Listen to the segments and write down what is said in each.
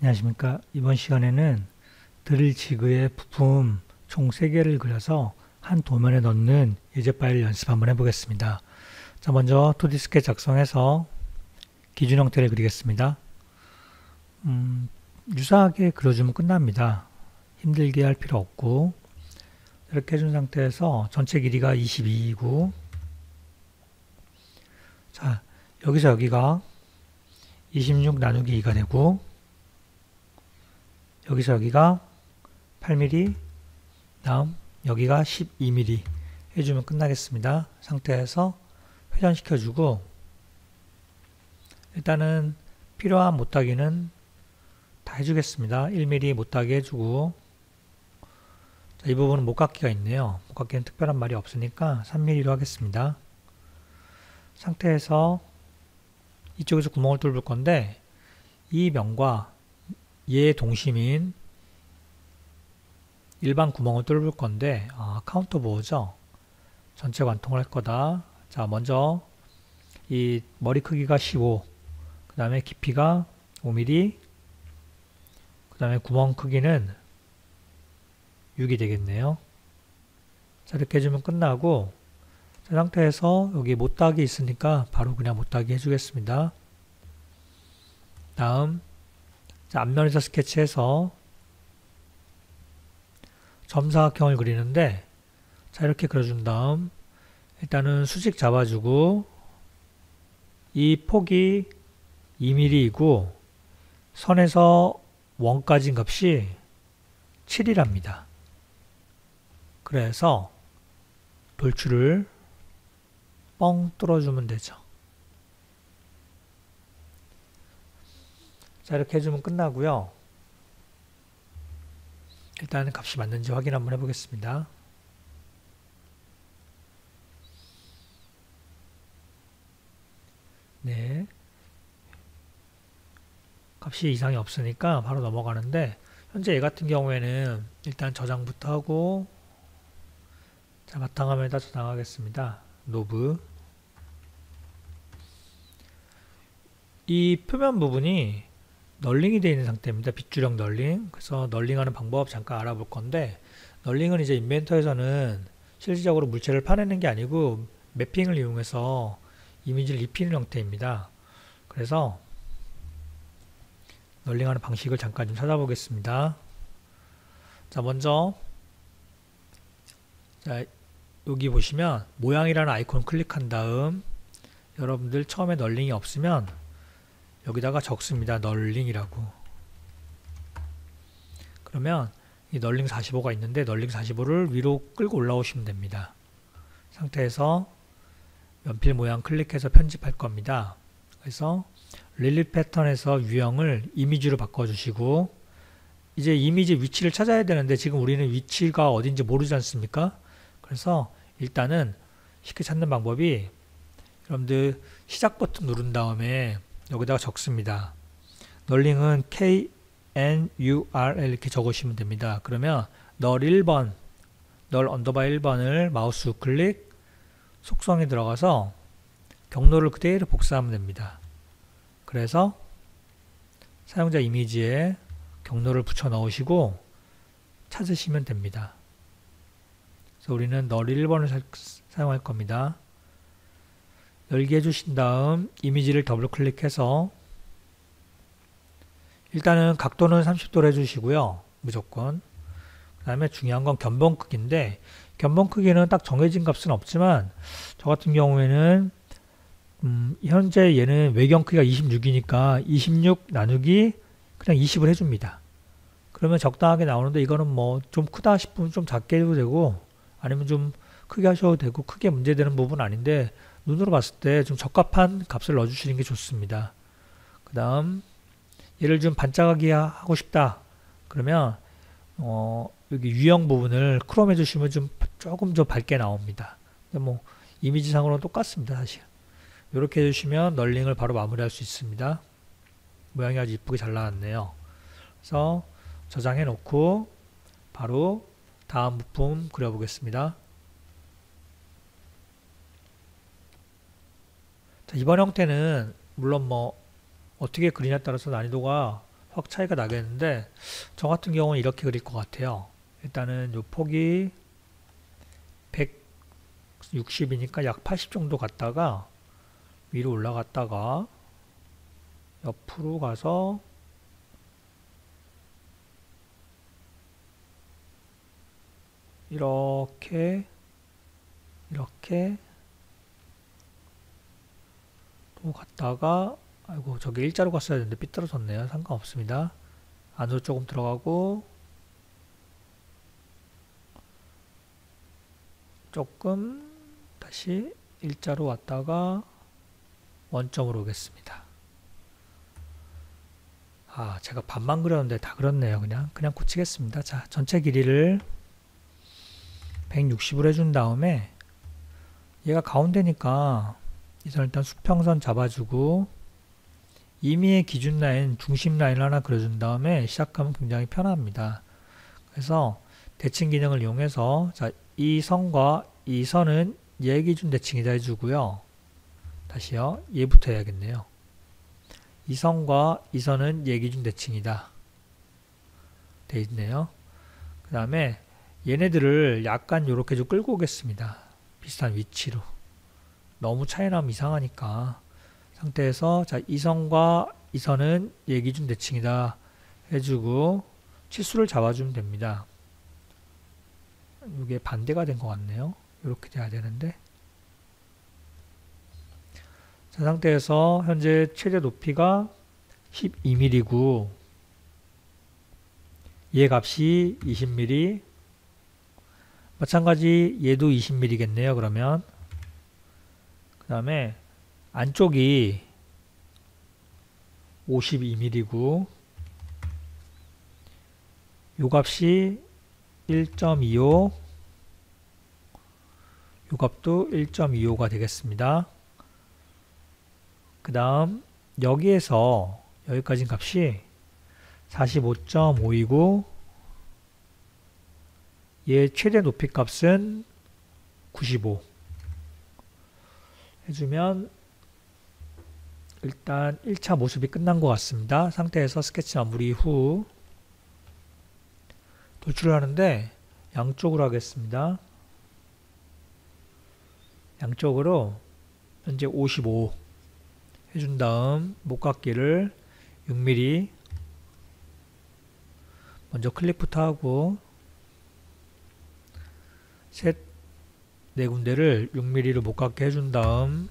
안녕하십니까. 이번 시간에는 드릴 지그의 부품 총 3개를 그려서 한 도면에 넣는 예제 파일 연습 한번 해보겠습니다. 자, 먼저 2D 스케치 작성해서 기준 형태를 그리겠습니다. 유사하게 그려주면 끝납니다. 힘들게 할 필요 없고, 이렇게 해준 상태에서 전체 길이가 22이고, 자, 여기서 여기가 26 나누기 2가 되고, 여기서 여기가 8mm, 다음 여기가 12mm 해주면 끝나겠습니다. 상태에서 회전시켜주고, 일단은 필요한 못따기는 다 해주겠습니다. 1mm 못따기 해주고, 자, 이 부분은 못깎기가 있네요. 못깎기는 특별한 말이 없으니까 3mm로 하겠습니다. 상태에서 이쪽에서 구멍을 뚫을 건데, 이 면과 얘의 동심인 일반 구멍을 뚫을 건데, 카운터 보호죠. 전체 관통을 할 거다. 자, 먼저 이 머리 크기가 15, 그 다음에 깊이가 5mm, 그 다음에 구멍 크기는 6이 되겠네요. 자, 이렇게 해주면 끝나고, 자, 상태에서 여기 못따기 있으니까 바로 그냥 못따기 해주겠습니다. 다음, 자, 앞면에서 스케치해서 점사각형을 그리는데, 자, 이렇게 그려준 다음 일단은 수직 잡아주고, 이 폭이 2mm이고 선에서 원까지 값이 7이랍니다. 그래서 돌출을 뻥 뚫어주면 되죠. 자, 이렇게 해주면 끝나고요. 일단 값이 맞는지 확인 한번 해보겠습니다. 네, 값이 이상이 없으니까 바로 넘어가는데, 현재 얘 같은 경우에는 일단 저장부터 하고, 자, 바탕화면에다 저장하겠습니다. 노브. 이 표면 부분이 널링이 되어 있는 상태입니다. 빗줄형 널링. 그래서 널링하는 방법 잠깐 알아볼 건데, 널링은 이제 인벤터에서는 실질적으로 물체를 파내는 게 아니고 매핑을 이용해서 이미지를 입히는 형태입니다. 그래서 널링하는 방식을 잠깐 좀 찾아보겠습니다. 자, 먼저 자, 여기 보시면 모양이라는 아이콘 클릭한 다음, 여러분들 처음에 널링이 없으면 여기다가 적습니다. 널링이라고. 그러면 이 널링 45가 있는데 널링 45를 위로 끌고 올라오시면 됩니다. 상태에서 연필 모양 클릭해서 편집할 겁니다. 그래서 릴리트 패턴에서 유형을 이미지로 바꿔주시고, 이제 이미지 위치를 찾아야 되는데 지금 우리는 위치가 어딘지 모르지 않습니까? 그래서 일단은 쉽게 찾는 방법이, 여러분들 시작 버튼 누른 다음에 여기다가 적습니다. 널링은 KNURL 이렇게 적으시면 됩니다. 그러면 널 1번, 널 언더바 1번을 마우스 우클릭, 속성에 들어가서 경로를 그대로 복사하면 됩니다. 그래서 사용자 이미지에 경로를 붙여 넣으시고 찾으시면 됩니다. 그래서 우리는 널 1번을 사용할 겁니다. 열기 해주신 다음 이미지를 더블 클릭해서 일단은 각도는 30도로 해주시고요. 무조건. 그 다음에 중요한 건 견본 크기인데, 견본 크기는 딱 정해진 값은 없지만 저 같은 경우에는 현재 얘는 외경 크기가 26이니까 26 나누기 그냥 20을 해줍니다. 그러면 적당하게 나오는데, 이거는 뭐 좀 크다 싶으면 좀 작게 해도 되고 아니면 좀 크게 하셔도 되고, 크게 문제되는 부분은 아닌데 눈으로 봤을 때 좀 적합한 값을 넣어주시는 게 좋습니다. 그 다음 얘를 좀 반짝하게 하고 싶다 그러면 여기 유형 부분을 크롬 해주시면 조금 더 밝게 나옵니다. 뭐 이미지상으로는 똑같습니다. 사실 이렇게 해주시면 널링을 바로 마무리할 수 있습니다. 모양이 아주 이쁘게 잘 나왔네요. 그래서 저장해 놓고 바로 다음 부품 그려보겠습니다. 자, 이번 형태는 물론 뭐 어떻게 그리냐에 따라서 난이도가 확 차이가 나겠는데 저 같은 경우는 이렇게 그릴 것 같아요. 일단은 요 폭이 160이니까 약 80 정도 갔다가 위로 올라갔다가 옆으로 가서 이렇게 또 갔다가 아이고 저기 일자로 갔어야 되는데 삐뚤어졌네요. 상관없습니다. 안으로 조금 들어가고 조금 다시 일자로 왔다가 원점으로 오겠습니다. 아 제가 반만 그렸는데 다 그렇네요. 그냥 고치겠습니다. 자 전체 길이를 160으로 해준 다음에 얘가 가운데니까 이 선 일단 수평선 잡아주고 임의의 기준 라인, 중심 라인을 하나 그려준 다음에 시작하면 굉장히 편합니다. 그래서 대칭 기능을 이용해서 자, 이 선과 이 선은 얘 기준 대칭이다 해주고요. 다시요. 얘부터 해야겠네요. 이 선과 이 선은 얘 기준 대칭이다. 돼 있네요. 그 다음에 얘네들을 약간 이렇게 좀 끌고 오겠습니다. 비슷한 위치로. 너무 차이 나면 이상하니까. 상태에서 자, 이 선과 이 선은 얘 기준 대칭이다 해주고 치수를 잡아주면 됩니다. 이게 반대가 된 것 같네요. 이렇게 돼야 되는데. 자, 상태에서 현재 최대 높이가 12mm고 얘 값이 20mm. 마찬가지 얘도 20mm겠네요. 그러면 그 다음에 안쪽이 52mm고 요 값이 1.25, 요 값도 1.25가 되겠습니다. 그 다음 여기에서 여기까지 값이 45.5이고 얘 최대 높이 값은 95 해주면 일단 1차 모습이 끝난 것 같습니다. 상태에서 스케치 마무리 후 도출을 하는데 양쪽으로 하겠습니다. 양쪽으로 현재 55 해준 다음 목각기를 6mm 먼저 클릭부터 하고 네 군데를 6mm로 목각게 해준 다음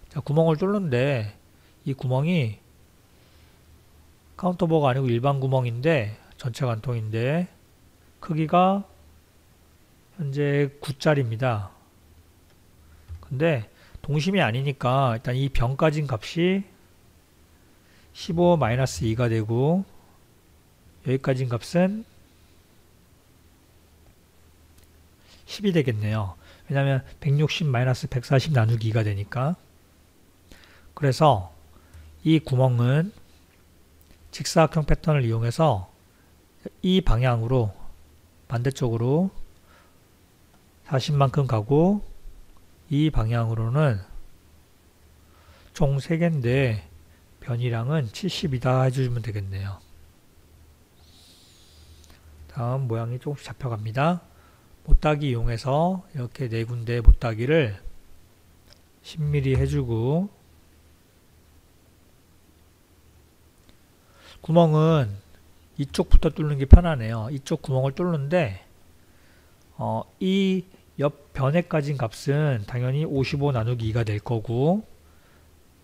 자, 구멍을 뚫는데 이 구멍이 카운터버가 아니고 일반 구멍인데 전체 관통인데 크기가 현재 9짜리입니다. 근데 동심이 아니니까 일단 이 변까진 값이 15-2가 되고 여기까진 값은 10이 되겠네요. 왜냐하면 160-140 나누기 2가 되니까. 그래서 이 구멍은 직사각형 패턴을 이용해서 이 방향으로 반대쪽으로 40만큼 가고 이 방향으로는 총 3개인데 변이량은 70이다 해주시면 되겠네요. 다음 모양이 조금씩 잡혀갑니다. 못따기 이용해서 이렇게 4군데 못따기를 10mm 해주고 구멍은 이쪽부터 뚫는 게 편하네요. 이쪽 구멍을 뚫는데 이 옆 변에까진 값은 당연히 55 나누기 2가 될 거고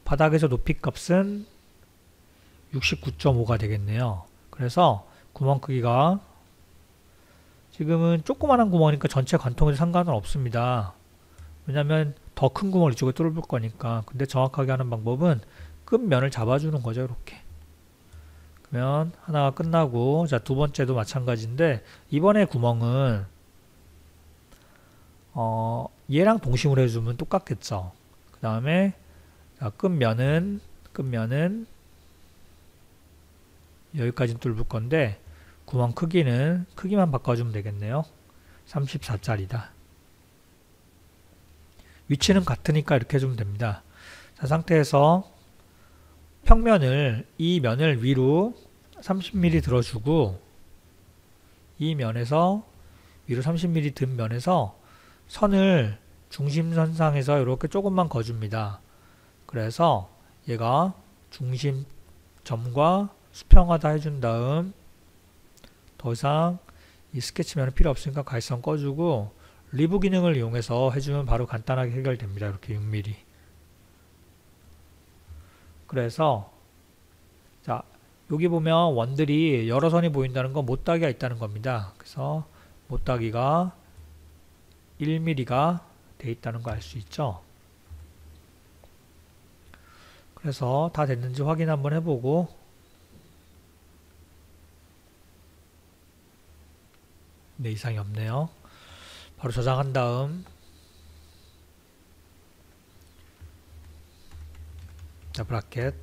바닥에서 높이 값은 69.5가 되겠네요. 그래서 구멍 크기가 지금은 조그만한 구멍이니까 전체 관통에도 상관은 없습니다. 왜냐면 더 큰 구멍을 이쪽에 뚫을 거니까. 근데 정확하게 하는 방법은 끝면을 잡아주는 거죠. 이렇게. 그러면 하나가 끝나고 자, 두 번째도 마찬가지인데 이번에 구멍은 얘랑 동심으로 해주면 똑같겠죠. 그 다음에 끝면은 여기까지 뚫을 건데 구멍 크기만 바꿔주면 되겠네요. 34짜리다. 위치는 같으니까 이렇게 해주면 됩니다. 자, 상태에서 이 면을 위로 30mm 들어주고 이 면에서 위로 30mm 든 면에서 선을 중심선상에서 이렇게 조금만 그어줍니다. 그래서 얘가 중심점과 수평하다 해준 다음 더 이상 이 스케치면은 필요 없으니까 가시선 꺼주고 리브 기능을 이용해서 해주면 바로 간단하게 해결됩니다. 이렇게 6mm. 그래서 자 여기 보면 원들이 여러 선이 보인다는 건 못따기가 있다는 겁니다. 그래서 못따기가 1mm가 돼 있다는 거 알 수 있죠. 그래서 다 됐는지 확인 한번 해보고 네, 이상이 없네요. 바로 저장한 다음 자 브라켓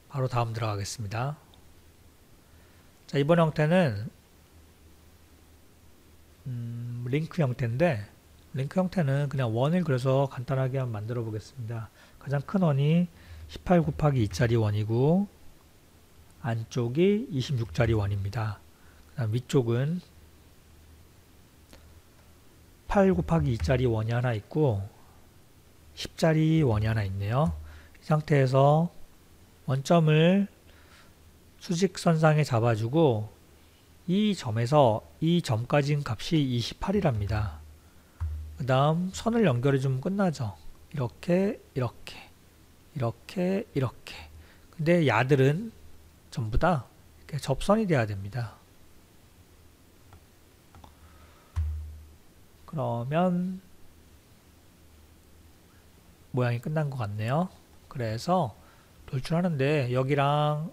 바로 다음 들어가겠습니다. 자 이번 형태는 링크 형태인데 링크 형태는 그냥 원을 그려서 간단하게 한번 만들어 보겠습니다. 가장 큰 원이 18 곱하기 2짜리 원이고 안쪽이 26짜리 원입니다. 그 다음 위쪽은 8 곱하기 2짜리 원이 하나 있고 10짜리 원이 하나 있네요. 이 상태에서 원점을 수직선상에 잡아주고 이 점에서 이 점까지 값이 28이랍니다. 그 다음 선을 연결해주면 끝나죠. 이렇게 이렇게 근데 야들은 전부 다 이렇게 접선이 돼야 됩니다. 그러면 모양이 끝난 것 같네요. 그래서 돌출하는데 여기랑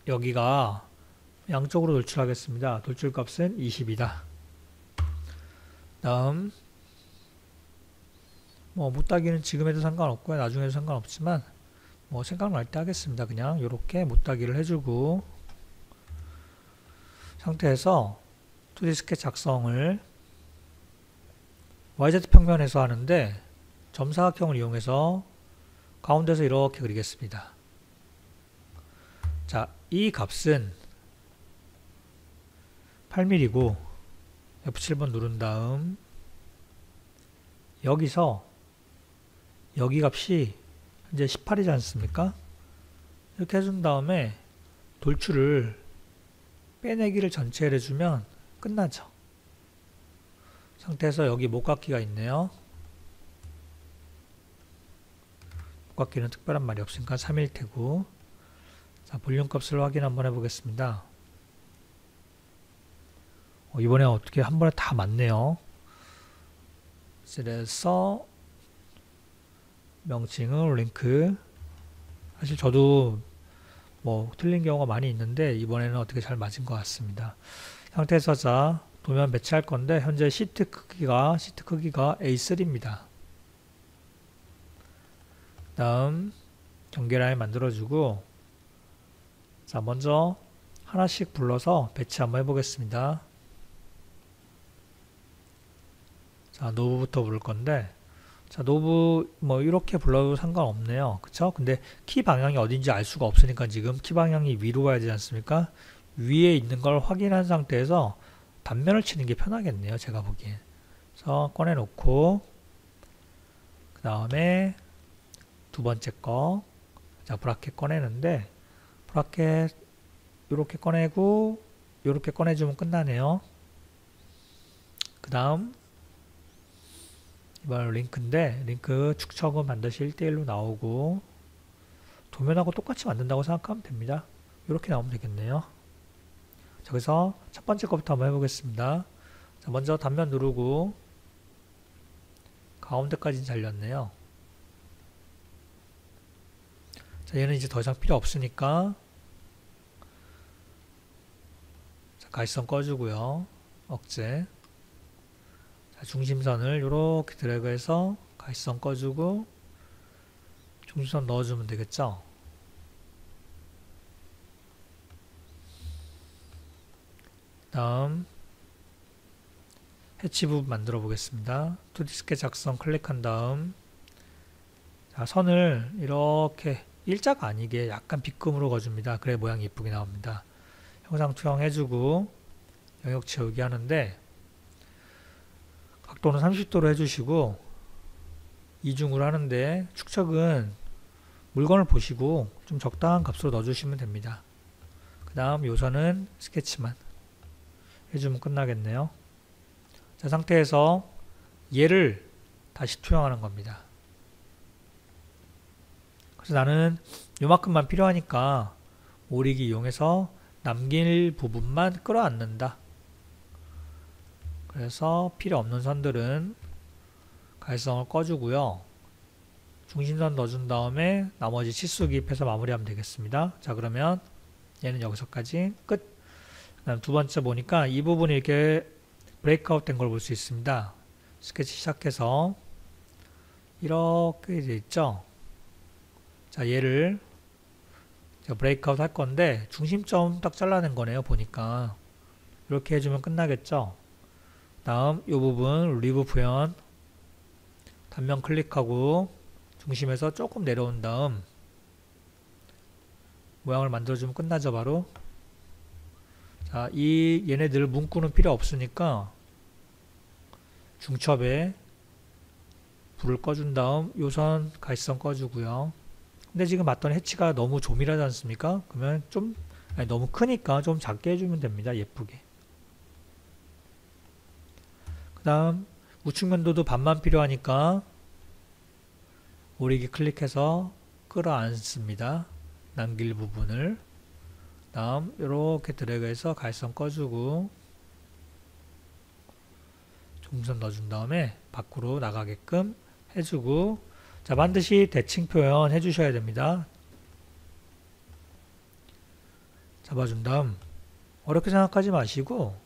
여기가 양쪽으로 돌출하겠습니다. 돌출값은 20이다. 다음 뭐 못따기는 지금 해도 상관없고요. 나중에 해도 상관없지만 뭐 생각날 때 하겠습니다. 그냥 이렇게 못따기를 해주고 상태에서 2D 스케치 작성을 YZ 평면에서 하는데 점사각형을 이용해서 가운데서 이렇게 그리겠습니다. 자, 이 값은 8mm고 F7번 누른 다음 여기서 여기 값이 이제 18이지 않습니까? 이렇게 해준 다음에 돌출을 빼내기를 전체 해주면 끝나죠. 상태에서 여기 목깎기가 있네요. 목깎기는 특별한 말이 없으니까 3일 테고 자, 볼륨 값을 확인 한번 해보겠습니다. 이번에 어떻게 한 번에 다 맞네요. 그래서 명칭은 링크. 사실 저도 뭐 틀린 경우가 많이 있는데 이번에는 어떻게 잘 맞은 것 같습니다. 상태에서 자 도면 배치할 건데 현재 시트 크기가 A3입니다. 다음 경계 라인 만들어주고 자 먼저 하나씩 불러서 배치 한번 해보겠습니다. 자 노브부터 부를 건데 자 노브 뭐 이렇게 불러도 상관없네요. 그쵸? 근데 키 방향이 어딘지 알 수가 없으니까 지금 키 방향이 위로 가야 되지 않습니까? 위에 있는 걸 확인한 상태에서 단면을 치는 게 편하겠네요. 제가 보기엔. 그래서 꺼내놓고 그 다음에 두 번째 거 자 브라켓 꺼내는데 브라켓 요렇게 꺼내고 요렇게 꺼내주면 끝나네요. 그 다음 이번 링크인데 링크 축척은 반드시 1대1로 나오고 도면하고 똑같이 만든다고 생각하면 됩니다. 이렇게 나오면 되겠네요. 자, 그래서 첫 번째 거부터 한번 해보겠습니다. 자, 먼저 단면 누르고 가운데까지는 잘렸네요. 자, 얘는 이제 더 이상 필요 없으니까 자, 가시선 꺼주고요. 억제 자, 중심선을 이렇게 드래그해서 가시선 꺼주고 중심선 넣어주면 되겠죠. 다음 해치 부분 만들어 보겠습니다. 2D 스케치 작성 클릭한 다음 자, 선을 이렇게 일자가 아니게 약간 빗금으로 그어줍니다. 그래 모양이 예쁘게 나옵니다. 형상 투영 해주고 영역 채우기 하는데 각도는 30도로 해주시고 이중으로 하는데 축척은 물건을 보시고 좀 적당한 값으로 넣어주시면 됩니다. 그 다음 요선은 스케치만 해주면 끝나겠네요. 자, 상태에서 얘를 다시 투영하는 겁니다. 그래서 나는 요만큼만 필요하니까 오리기 이용해서 남길 부분만 끌어안는다. 그래서 필요 없는 선들은 가시성을 꺼주고요. 중심선 넣어준 다음에 나머지 치수 기입해서 마무리하면 되겠습니다. 자, 그러면 얘는 여기서까지 끝. 그다음 두 번째 보니까 이 부분이 이렇게 브레이크아웃 된 걸 볼 수 있습니다. 스케치 시작해서 이렇게 돼 있죠. 자, 얘를 제가 브레이크아웃 할 건데 중심점 딱 잘라낸 거네요. 보니까 이렇게 해주면 끝나겠죠. 다음 이 부분 리브 표현 단면 클릭하고 중심에서 조금 내려온 다음 모양을 만들어주면 끝나죠. 바로. 자, 이 얘네들 문구는 필요 없으니까 중첩에 불을 꺼준 다음 요선 가시성 꺼주고요. 근데 지금 봤더니 해치가 너무 조밀하지 않습니까? 그러면 좀 너무 크니까 좀 작게 해주면 됩니다. 예쁘게. 그 다음 우측 면도도 반만 필요하니까 오리기 클릭해서 끌어안습니다. 남길 부분을. 다음 이렇게 드래그해서 가시성 꺼주고 중선 넣어준 다음에 밖으로 나가게끔 해주고 자, 반드시 대칭 표현 해주셔야 됩니다. 잡아준 다음 어렵게 생각하지 마시고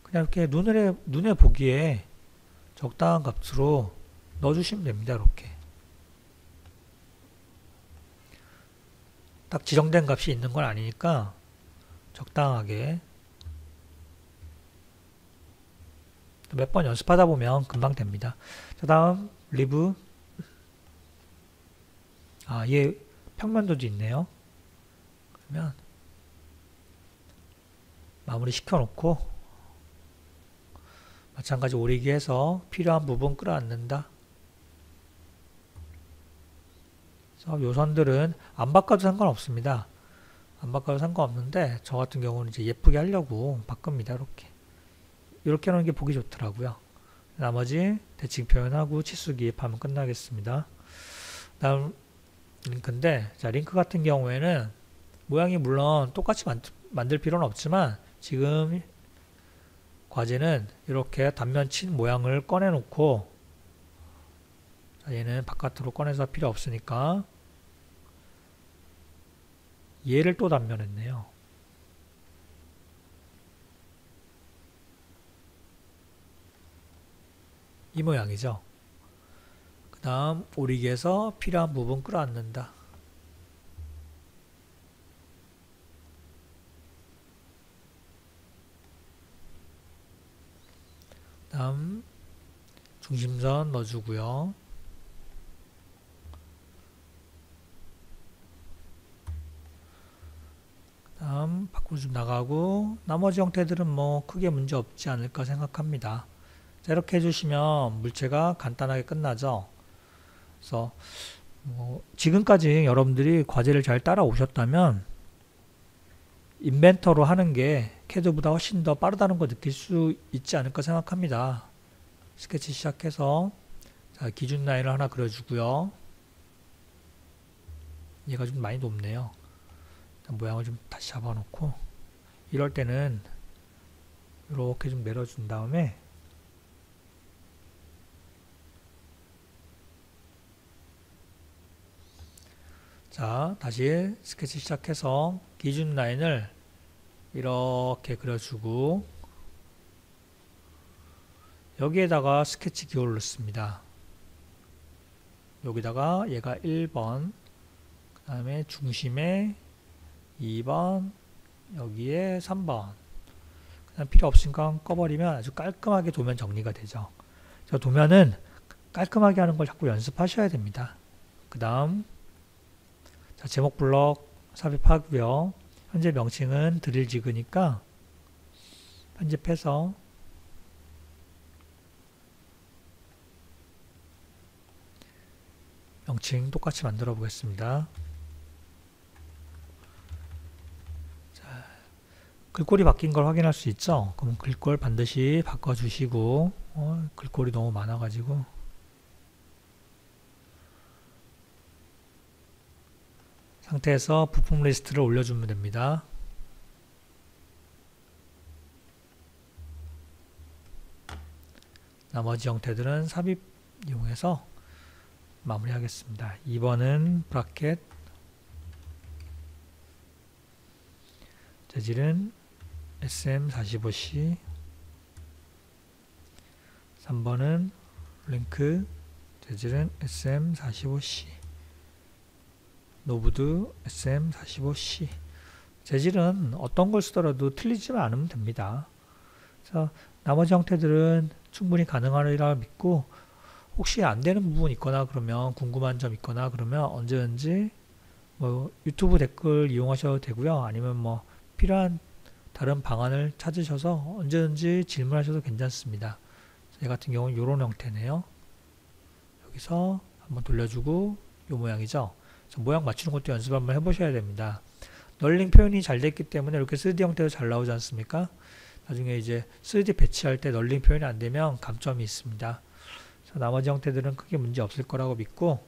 그냥 이렇게 눈에 보기에 적당한 값으로 넣어주시면 됩니다. 이렇게 딱 지정된 값이 있는 건 아니니까 적당하게 몇 번 연습하다 보면 금방 됩니다. 자, 다음 리브. 아, 얘 평면도도 있네요. 그러면 마무리 시켜 놓고 마찬가지 오리기 해서 필요한 부분 끌어안는다. 그래서 요 선들은 안 바꿔도 상관없습니다. 안 바꿔도 상관없는데 저 같은 경우는 이제 예쁘게 하려고 바꿉니다. 이렇게 하는 게 보기 좋더라고요. 나머지 대칭 표현하고 치수 기입하면 끝나겠습니다. 다음 링크인데 자, 링크 같은 경우에는 모양이 물론 똑같이 만들 필요는 없지만 지금 과제는 이렇게 단면 친 모양을 꺼내 놓고 자, 얘는 바깥으로 꺼내서 필요 없으니까 얘를 또 단면했네요. 이 모양이죠. 그 다음 오리기에서 필요한 부분 끌어안는다. 다음 중심선 넣어주고요. 다음 밖으로 좀 나가고 나머지 형태들은 뭐 크게 문제 없지 않을까 생각합니다. 자, 이렇게 해주시면 물체가 간단하게 끝나죠. 그래서 지금까지 여러분들이 과제를 잘 따라오셨다면 인벤터로 하는 게 캐드보다 훨씬 더 빠르다는 거 느낄 수 있지 않을까 생각합니다. 스케치 시작해서 자, 기준 라인을 하나 그려주고요. 얘가 좀 많이 높네요. 모양을 좀 다시 잡아놓고 이럴 때는 이렇게 좀 내려준 다음에 자, 다시 스케치 시작해서 기준 라인을 이렇게 그려주고 여기에다가 스케치 기호를 넣습니다. 여기다가 얘가 1번 그 다음에 중심에 2번 여기에 3번 필요 없으니까 꺼버리면 아주 깔끔하게 도면 정리가 되죠. 저 도면은 깔끔하게 하는 걸 자꾸 연습하셔야 됩니다. 그 다음 제목 블럭 삽입하고요. 현재 명칭은 드릴 지그니까 편집해서 명칭 똑같이 만들어 보겠습니다. 자, 글꼴이 바뀐 걸 확인할 수 있죠. 그럼 글꼴 반드시 바꿔주시고 글꼴이 너무 많아가지고 상태에서 부품 리스트를 올려주면 됩니다. 나머지 형태들은 삽입 이용해서 마무리하겠습니다. 2번은 브라켓, 재질은 SM45C, 3번은 링크, 재질은 SM45C, 노브드 SM45C. 재질은 어떤 걸 쓰더라도 틀리지만 않으면 됩니다. 그래서 나머지 형태들은 충분히 가능하리라 믿고, 혹시 안 되는 부분 있거나 그러면 궁금한 점 있거나 그러면 언제든지 뭐 유튜브 댓글 이용하셔도 되고요. 아니면 뭐 필요한 다른 방안을 찾으셔서 언제든지 질문하셔도 괜찮습니다. 제 같은 경우는 이런 형태네요. 여기서 한번 돌려주고 이 모양이죠. 모양 맞추는 것도 연습 한번 해보셔야 됩니다. 널링 표현이 잘 됐기 때문에 이렇게 3D 형태로 잘 나오지 않습니까? 나중에 이제 3D 배치할 때 널링 표현이 안 되면 감점이 있습니다. 나머지 형태들은 크게 문제 없을 거라고 믿고,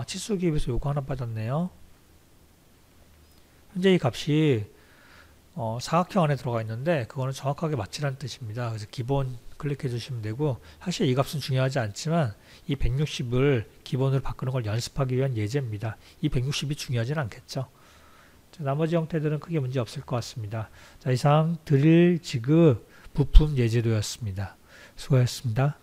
치수 기입에서 요거 하나 빠졌네요. 현재 이 값이 사각형 안에 들어가 있는데 그거는 정확하게 맞추라는 뜻입니다. 그래서 기본 클릭해 주시면 되고, 사실 이 값은 중요하지 않지만 이 160을 기본으로 바꾸는 걸 연습하기 위한 예제입니다. 이 160이 중요하지는 않겠죠. 자, 나머지 형태들은 크게 문제 없을 것 같습니다. 자, 이상 드릴 지그 부품 예제도였습니다. 수고하셨습니다.